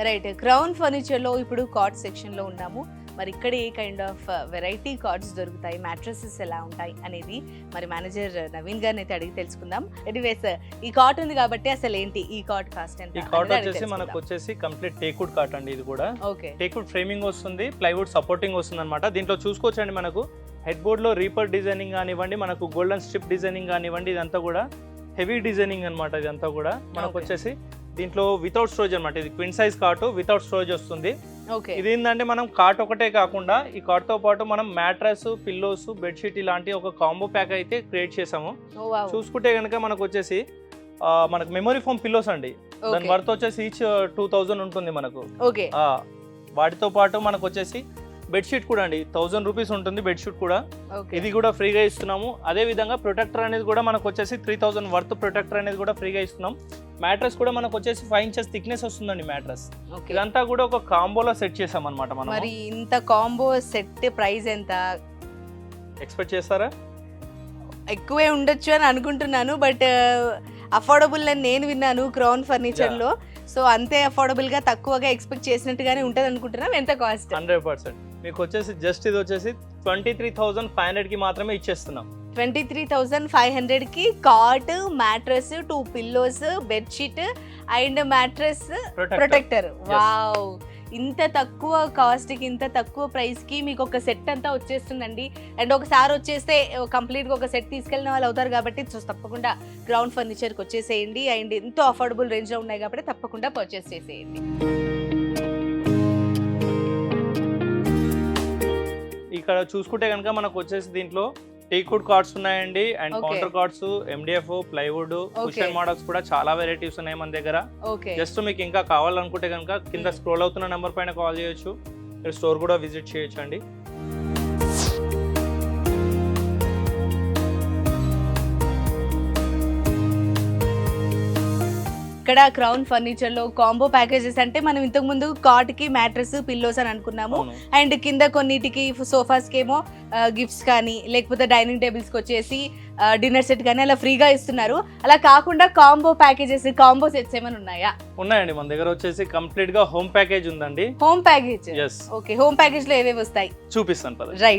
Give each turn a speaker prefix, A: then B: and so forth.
A: Right. Crown furniture లో ఇప్పుడు card section లో ఉన్నాము. మరి ఇక్కడ ఏ కైండ్ ఆఫ్ వెరైటీ కార్డ్స్ దొరుకుతాయి, మ్యాట్రసెస్ ఎలా ఉంటాయి అనేది మరి మేనేజర్ నవీన్ గారిని అయితే అడిగి తెలుసుకుందాం. ఎనీవేస్ ఈ కార్డ్ ఉంది కాబట్టి అసలు ఏంటి ఈ కార్డ్ కాస్ట్ ఎంత?
B: ఈ కార్డ్ వచ్చేసి మనకు వచ్చేసి కంప్లీట్ టేక్వుడ్ కార్డ్ అండి. ఇది కూడా
A: ఓకే,
B: టేక్వుడ్ ఫ్రేమింగ్ వస్తుంది, ప్లైవుడ్ సపోర్టింగ్ వస్తుంది అనమాట. దీంట్లో చూసుకోవచ్చండి మనకు హెడ్ బోర్డ్ లో రీపర్ డిజైనింగ్ కానివ్వండి, మనకు గోల్డెన్ స్ట్రిప్ డిజైనింగ్ కానివ్వండి, ఇదంతా కూడా హెవీ డిజైనింగ్ అనమాట. ఇదంతా కూడా మనకు వచ్చేసి దీంట్లో వితౌట్ స్టోరేజ్ అనమాట. ఇది క్విన్ సైజ్ కార్ట్ వితౌట్ స్టోరేజ్ వస్తుంది. ఇది ఏంటంటే మనం కార్ట్ ఒకటే కాకుండా ఈ కార్ట్ తో పాటు మనం మ్యాట్రస్, పిల్లోస్, బెడ్షీట్ ఇలాంటి ఒక కాంబో ప్యాక్ అయితే క్రియేట్ చేసాము. చూసుకుంటే కనుక మనకు వచ్చేసి మనకు మెమరీ ఫోమ్ పిల్లోస్ అండి. దాని వర్త్ వచ్చేసి ఈచ్ 2000 ఉంటుంది మనకు. వాటితో పాటు మనకు వచ్చేసి బెడ్షీట్ కూడా అండి 1000 రూపీస్ ఉంటుంది బెడ్షీట్ కూడా. ఇది కూడా ఫ్రీగా ఇస్తున్నాము. అదే విధంగా ప్రొటెక్టర్ అనేది కూడా మనకు వచ్చేసి 3000 వర్త్ ప్రొటెక్టర్ అనేది కూడా ఫ్రీగా ఇస్తున్నాం. మ్యాట్రస్ కూడా మనకు వచ్చేసి 5 ఇంచెస్ థిక్నెస్ వస్తుందండి మ్యాట్రస్. ఇదంతా కూడా ఒక కాంబోలో సెట్ చేసాం అనమాట మనం.
A: మరి ఇంత కాంబో సెట్ ప్రైస్ ఎంత
B: ఎక్స్పెక్ట్ చేస్తారా?
A: ఎక్కువే ఉండొచ్చు అని అనుకుంటున్నాను, బట్ అఫోర్డబుల్ అని నేను విన్నాను క్రౌన్ ఫర్నిచర్ లో. సో అంతే అఫోర్డబుల్ గా తక్కువగా ఎక్స్పెక్ట్ చేసినట్టుగానే ఉంటది అనుకుంటున్నాను. ఎంత కాస్ట్?
B: 100% మీకు వచ్చేసి జస్ట్ ఇది వచ్చేసి 23,500 కి మాత్రమే ఇచ్చేస్తున్నాం.
A: 23,500 కి cart, mattress, 2 pillows, bedsheet and mattress protector. Wow, ఇంత తక్కువ కాస్ట్ కి, ఇంత తక్కువ ప్రైస్ కి మీకు ఒక సెట్ అంతా వచ్చేస్తుందండి. అండ్ ఒకసారి వచ్చేస్తే కంప్లీట్ గా ఒక సెట్ తీసుకెళ్ళిన వాళ్ళు అవుతారు కాబట్టి తప్పకుండా క్రౌన్ ఫర్నిచర్ కి వచ్చేసేయండి. అండ్ ఎంతో అఫోర్డబుల్ రేంజ్ లో ఉన్నాయి కాబట్టి తప్పకుండా పర్చేస్ చేసేయండి.
B: ఇక్కడ చూసుకుంటే కనుక మనకు వచ్చేసి దీంట్లో టేక్వుడ్ కార్డ్స్ ఉన్నాయండి, and counter cards, MDF, plywood, cushion models కూడా చాలా వెరైటీస్ ఉన్నాయి మన దగ్గర. జస్ట్ మీకు ఇంకా కావాలనుకుంటే కనుక కింద స్క్రోల్ అవుతున్న నెంబర్ పైన కాల్ చేయొచ్చు. మీరు స్టోర్ కూడా విజిట్ చేయొచ్చు అండి.
A: ఇక్కడ క్రౌన్ ఫర్నిచర్ లో కాంబో ప్యాకేజెస్ అంటే మనం ఇంతకు ముందు కాట్ కి మ్యాట్రస్, పిల్లోస్ అని అనుకున్నాము. అండ్ కింద కొన్నిటికి సోఫాస్ కేమో గిఫ్ట్స్ కానీ, లేకపోతే డైనింగ్ టేబుల్స్ కి వచ్చేసి డిన్నర్ సెట్ కానీ అలా ఫ్రీగా ఇస్తున్నారు. అలా కాకుండా కాంబో ప్యాకేజెస్, కాంబో సెట్స్ ఏమైనా ఉన్నాయా?
B: ఉన్నాయండి మన దగ్గర వచ్చేసి కంప్లీట్ గా హోమ్ ప్యాకేజ్ ఉందండి.
A: Home package, okay. Home package లో ఏవేవి వస్తాయి
B: చూపిస్తాను.
A: రైట్.